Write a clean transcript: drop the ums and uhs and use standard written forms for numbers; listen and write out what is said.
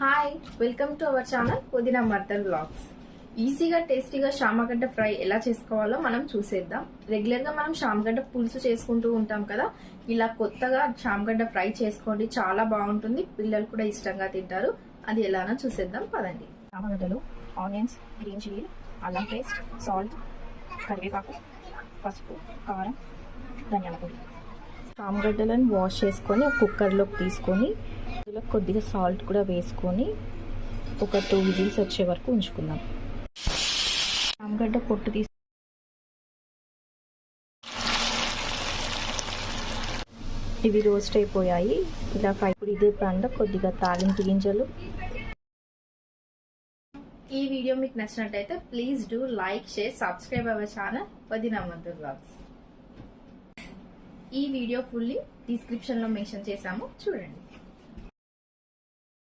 Hi, welcome to our channel పుదీనా మర్దన్ blogs. ఈజీగా టేస్టీగా శామగడ్డ ఫ్రై ఎలా చేసుకోవాలో మనం చూసేద్దాం. రెగ్యులర్ గా మనం శామగడ్డ పులుసు చేసుకుంటూ ఉంటాం కదా, ఇలా కొత్తగా శామగడ్డ ఫ్రై చేసుకోండి, చాలా బాగుంటుంది. పిల్లలు కూడా ఇష్టంగా తింటారు. అది ఎలానో చూసేద్దాం పదండి. శామగడ్డలు, ఆనియన్స్, గ్రీన్ చిల్లీ, అల్లం పేస్ట్, సాల్ట్, కరివేపాకు, పసుపు, కారం, ధనియాల పొడి. శామగడ్డలను వాష్ చేసుకొని ఒక కుక్కర్లోకి తీసుకొని అందులో కొద్దిగా సాల్ట్ కూడా వేసుకొని ఒక 2 విజిల్స్ వచ్చే వరకు ఉంచుకుందాం. శామగడ్డ పొట్టు తీసి ఇవి రోస్ట్ అయిపోయాయి. ఇలా ఇప్పుడు ఇదే ప్యాన్లో కొద్దిగా తాలింపు గింజలు. ఈ వీడియో మీకు నచ్చినట్టయితే please do like, share, subscribe our channel పుదీనా మర్దన్ బ్లాగ్స్. ఈ వీడియో ఫుల్లీ డిస్క్రిప్షన్ లో మెన్షన్ చేశాము, చూడండి.